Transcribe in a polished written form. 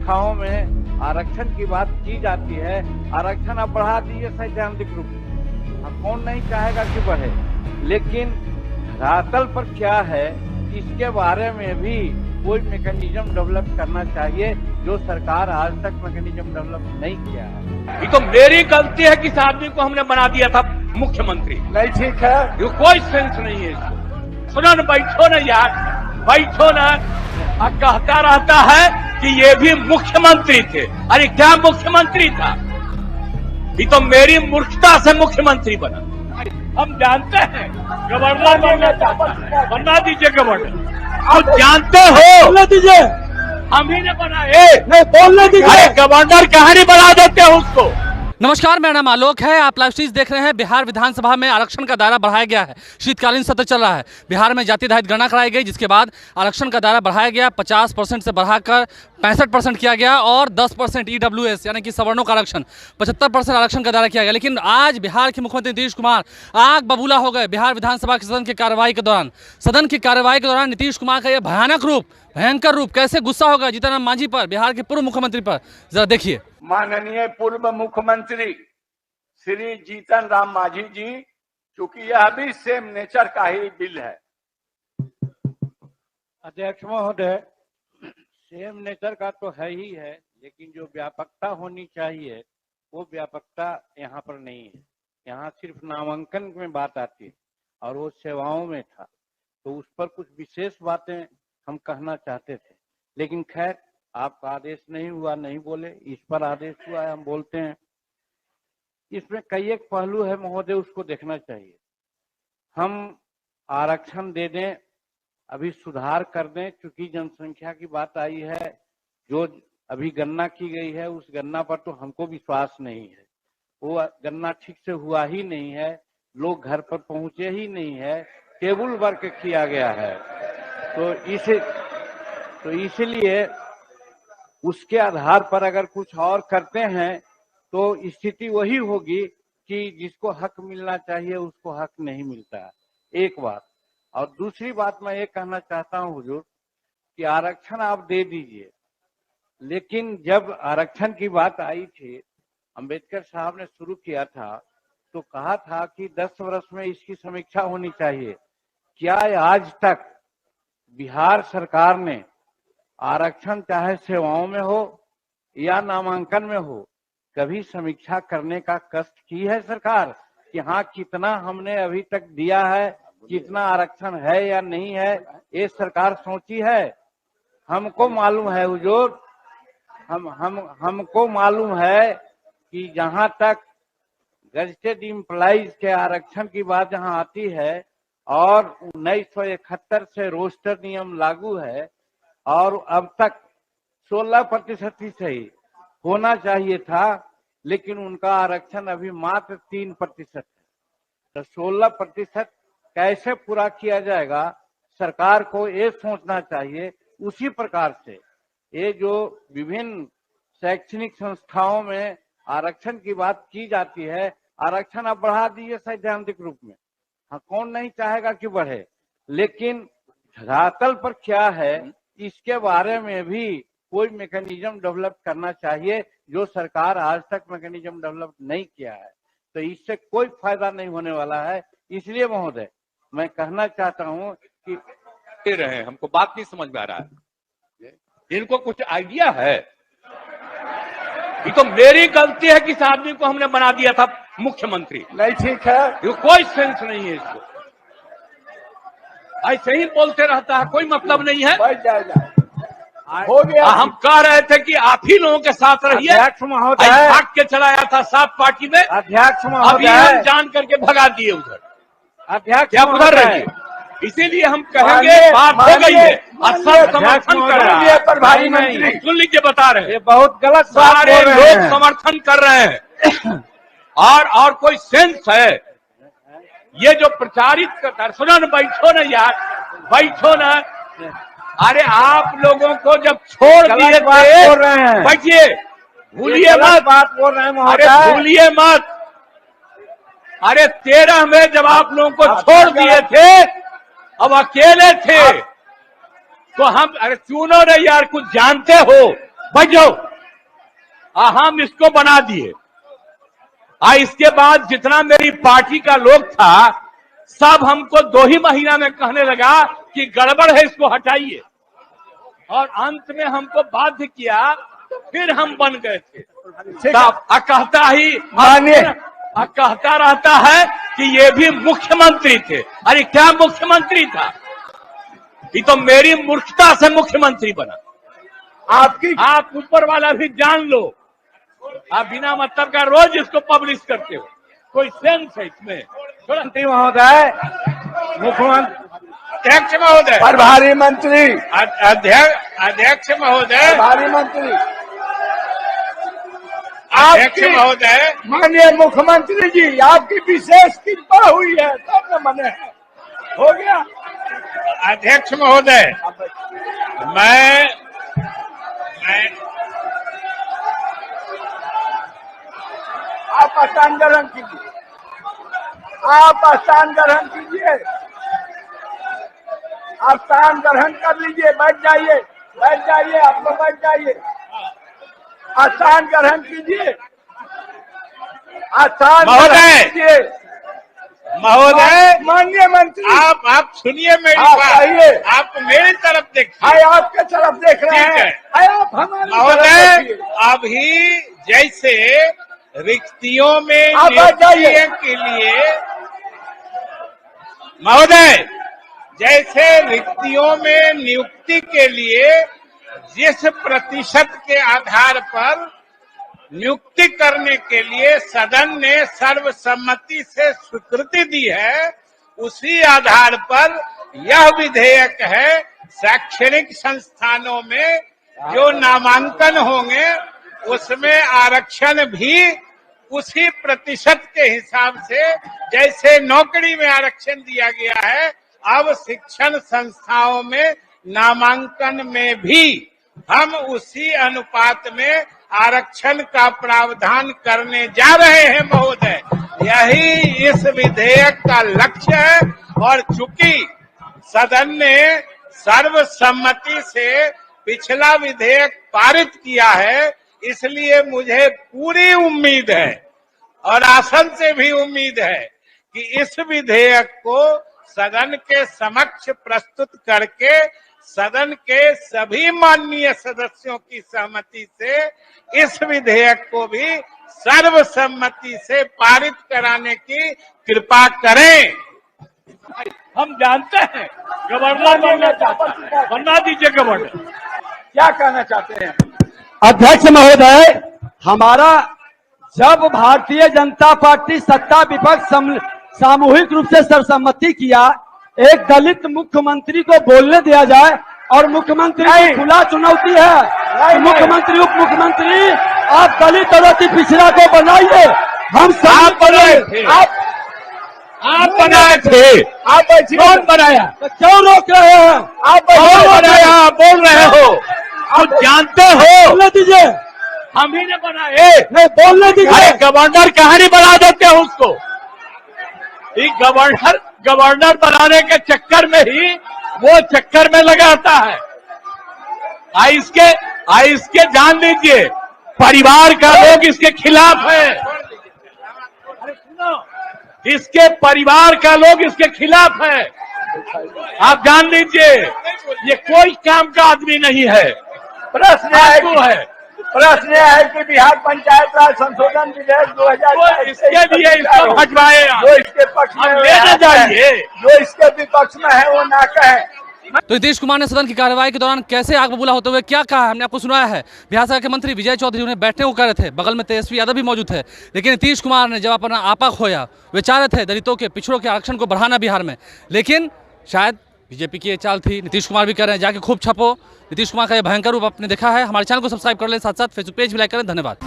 संस्थाओं में आरक्षण की बात की जाती है। आरक्षण अब बढ़ा दीजिए सैद्धांतिक रूप से, कौन नहीं चाहेगा कि बढ़े, लेकिन धरातल पर क्या है इसके बारे में भी कोई मैकेनिज्म डेवलप करना चाहिए, जो सरकार आज तक मैकेनिज्म डेवलप नहीं किया है। ये तो मेरी गलती है कि इस आदमी को हमने बना दिया था मुख्यमंत्री। नहीं ठीक है, ये कोई सेंस नहीं है इसको। सुनो न, बैठो न यार, बैठो न। कहता रहता है कि ये भी मुख्यमंत्री थे। अरे क्या मुख्यमंत्री था? ये तो मेरी मूर्खता से मुख्यमंत्री बना। हम जानते हैं गवर्नर बनना चाहता है, बना दीजिए गवर्नर। आप जानते हो, बोलने दीजिए, हम ही ने बनाए। नहीं बोलने दीजिए, गवर्नर कहाँ नहीं बना देते हैं उसको। नमस्कार, मेरा नाम आलोक है। आप लाइव स्ट्रीम देख रहे हैं। बिहार विधानसभा में आरक्षण का दायरा बढ़ाया गया है। शीतकालीन सत्र चल रहा है। बिहार में जाति आधारित गणना कराई गई, जिसके बाद आरक्षण का दायरा बढ़ाया गया। 50% से बढ़ाकर 65% किया गया और 10% EWS यानी कि सवर्णों का आरक्षण, 75% आरक्षण का दायरा किया गया। लेकिन आज बिहार के मुख्यमंत्री नीतीश कुमार आग बबूला हो गए। बिहार विधानसभा के सदन की कार्रवाई के दौरान नीतीश कुमार का यह भयंकर रूप, कैसे गुस्सा होगा जीतन मांझी पर, बिहार के पूर्व मुख्यमंत्री पर, जरा देखिए। माननीय पूर्व मुख्यमंत्री श्री जीतन राम मांझी जी, चूंकि यह भी सेम नेचर का ही बिल है। अध्यक्ष महोदय, सेम नेचर का तो है ही है, लेकिन जो व्यापकता होनी चाहिए वो व्यापकता यहाँ पर नहीं है। यहाँ सिर्फ नामांकन में बात आती है और वो सेवाओं में था, तो उस पर कुछ विशेष बातें हम कहना चाहते थे, लेकिन खैर आपका आदेश नहीं हुआ, नहीं बोले। इस पर आदेश हुआ है, हम बोलते हैं। इसमें कई एक पहलू है महोदय, उसको देखना चाहिए। हम आरक्षण दे दें, अभी सुधार कर दें, क्योंकि जनसंख्या की बात आई है। जो अभी गणना की गई है उस गणना पर तो हमको विश्वास नहीं है। वो गणना ठीक से हुआ ही नहीं है, लोग घर पर पहुंचे ही नहीं है, टेबल वर्क किया गया है। तो इसलिए उसके आधार पर अगर कुछ और करते हैं तो स्थिति वही होगी कि जिसको हक मिलना चाहिए उसको हक नहीं मिलता है, एक बात। और दूसरी बात मैं ये कहना चाहता हूँ हुजूर कि आरक्षण आप दे दीजिए, लेकिन जब आरक्षण की बात आई थी, अंबेडकर साहब ने शुरू किया था तो कहा था कि 10 वर्ष में इसकी समीक्षा होनी चाहिए। क्या आज तक बिहार सरकार ने आरक्षण चाहे सेवाओं में हो या नामांकन में हो, कभी समीक्षा करने का कष्ट की है सरकार कि हाँ कितना हमने अभी तक दिया है, कितना आरक्षण है या नहीं है, ये सरकार सोची है? हमको मालूम है हुजूर, हमको मालूम है कि जहां तक गजेटेड एम्प्लॉइज के आरक्षण की बात जहां आती है और 1971 से रोस्टर नियम लागू है और अब तक 16% ही सही होना चाहिए था, लेकिन उनका आरक्षण अभी मात्र 3% है। तो 16% कैसे पूरा किया जाएगा, सरकार को ये सोचना चाहिए। उसी प्रकार से ये जो विभिन्न शैक्षणिक संस्थाओं में आरक्षण की बात की जाती है, आरक्षण अब बढ़ा दीजिए सैद्धांतिक रूप में, कौन नहीं चाहेगा कि बढ़े, लेकिन धरातल पर क्या है इसके बारे में भी कोई मैकेनिज्म डेवलप करना चाहिए, जो सरकार आज तक मैकेनिज्म डेवलप नहीं किया है। तो इससे कोई फायदा नहीं होने वाला है। इसलिए महोदय मैं कहना चाहता हूं कि रहे हमको बात नहीं समझ में आ रहा है। इनको कुछ आइडिया है? ये तो मेरी गलती है कि इस आदमी को हमने बना दिया था मुख्यमंत्री। नहीं ठीक है, ये कोई सेंस नहीं है इसको। ऐसे ही बोलते रहता है, कोई मतलब नहीं है। हो गया। हम कह रहे थे कि आप ही लोगों के साथ रहिए। अध्यक्ष महोदय, भाग के चलाया था सात पार्टी में। अध्यक्ष अभी महोदय, हम जान करके भगा दिए उधर। अध्यक्ष क्या उधर रहिए, इसीलिए हम कहेंगे बात हो गई है। सब समर्थन कर रहे हैं, प्रभारी मंत्री सुन लीजिए, बता रहे हैं, ये बहुत गलत सारे लोग समर्थन कर रहे हैं। और कोई सेंस है ये जो प्रचारित करता है? सुनो न, बैठो न यार, बैठो न। अरे आप लोगों को जब छोड़ दिए थे, बैठिए, भूलिए मत, बात बोल रहे हैं। अरे भूलिए मत। अरे 13 में जब आप लोगों को छोड़ दिए थे, अब अकेले थे, तो हम, अरे सुनो न यार, कुछ जानते हो, बैठ जाओ। हम इसको बना दिए। इसके बाद जितना मेरी पार्टी का लोग था सब हमको 2 ही महीना में कहने लगा कि गड़बड़ है, इसको हटाइए। और अंत में हमको बाध्य किया, फिर हम बन गए थे। कहता रहता है कि ये भी मुख्यमंत्री थे। अरे क्या मुख्यमंत्री था? ये तो मेरी मूर्खता से मुख्यमंत्री बना। आप ऊपर वाला भी जान लो। आप बिना मतलब का रोज इसको पब्लिश करते हो, कोई सेंस है इसमें? मंत्री महोदय, मुख्यमंत्री, अध्यक्ष महोदय, प्रभारी मंत्री, अध्यक्ष महोदय, प्रभारी मंत्री, अध्यक्ष महोदय, माननीय मुख्यमंत्री जी, आपकी विशेष कृपा हुई है तब न मने हो गया। अध्यक्ष महोदय, मैं आप स्थान ग्रहण कीजिए, आप स्थान ग्रहण कीजिए, आप स्थान ग्रहण कर लीजिए। बैठ जाइए, बैठ जाइए, आप लोग बैठ जाइए, स्थान ग्रहण कीजिए, स्थान ग्रहण कीजिए। महोदय, माननीय मंत्री, आप सुनिए मेरी आप बात। आइए। आप मेरी तरफ देखिए। हाय आपके तरफ देख रहे ठीक हैं, है। हाय आप हमारी तरफ महोदय, देखिए। अभी जैसे रिक्तियों में आप बैठ जाइए। नियुक्ति के लिए, महोदय, जैसे रिक्तियों में नियुक्ति के लिए जिस प्रतिशत के आधार पर नियुक्ति करने के लिए सदन ने सर्वसम्मति से स्वीकृति दी है, उसी आधार पर यह विधेयक है शैक्षणिक संस्थानों में जो नामांकन होंगे उसमें आरक्षण भी उसी प्रतिशत के हिसाब से जैसे नौकरी में आरक्षण दिया गया है, अब शिक्षण संस्थाओं में नामांकन में भी हम उसी अनुपात में आरक्षण का प्रावधान करने जा रहे हैं महोदय। यही इस विधेयक का लक्ष्य है। और चूंकि सदन ने सर्वसम्मति से पिछला विधेयक पारित किया है, इसलिए मुझे पूरी उम्मीद है और आसन से भी उम्मीद है कि इस विधेयक को सदन के समक्ष प्रस्तुत करके सदन के सभी माननीय सदस्यों की सहमति से इस विधेयक को भी सर्वसम्मति से पारित कराने की कृपा करें। हम जानते हैं गवर्नर बनना चाहता है, बनवा दीजिए गवर्नर। क्या कहना चाहते हैं? अध्यक्ष महोदय, हमारा जब भारतीय जनता पार्टी सत्ता विपक्ष सामूहिक रूप से सर्वसम्मति किया, एक दलित मुख्यमंत्री को बोलने दिया जाए और मुख्यमंत्री की खुला चुनौती है। मुख्यमंत्री, उप मुख्यमंत्री, आप दलित और अति पिछड़ा को बनाइए। हम सब बनाए थे, आप बनाए थे, आप कौन बनाया? तो क्यों रोक रहे हैं? आप कौन बनाया? आप बोल रहे हो, आप जानते हो। बोलने दीजिए, हम ही ने बनाए। नहीं बोलने अरे दीजिए। गवर्नर कहानी बना देते हो उसको। ये गवर्नर बनाने के चक्कर में ही वो चक्कर में लगाता है। इसके जान लीजिए, परिवार का लोग इसके खिलाफ है। अरे सुनो, इसके परिवार का लोग इसके खिलाफ है। आप जान लीजिए, ये कोई काम का आदमी नहीं है। प्रश्न है कि बिहार पंचायत राज संशोधन विधेयक 2000 इसके लिए इसको हटवाए, जो इसके पक्ष में लेना चाहिए, जो इसके विपक्ष में है वो ना कहे। तो नीतीश कुमार ने सदन की कार्यवाही के दौरान कैसे आग बबूला होते हुए क्या कहा, हमने आपको सुनाया है। बिहार सरकार के मंत्री विजय चौधरी उन्हें बैठने को कह रहे थे, बगल में तेजस्वी यादव भी मौजूद थे, लेकिन नीतीश कुमार ने जब अपना आपा खोया, वे चाह रहे थे दलितों के, पिछड़ों के आरक्षण को बढ़ाना बिहार में, लेकिन शायद बीजेपी की ये चाल थी। नीतीश कुमार भी कह रहे हैं जाके खूब छपो। नीतीश कुमार का ये भयंकर रूप आपने देखा है। हमारे चैनल को सब्सक्राइब कर लें, साथ साथ फेसबुक पेज भी लाइक करें। धन्यवाद।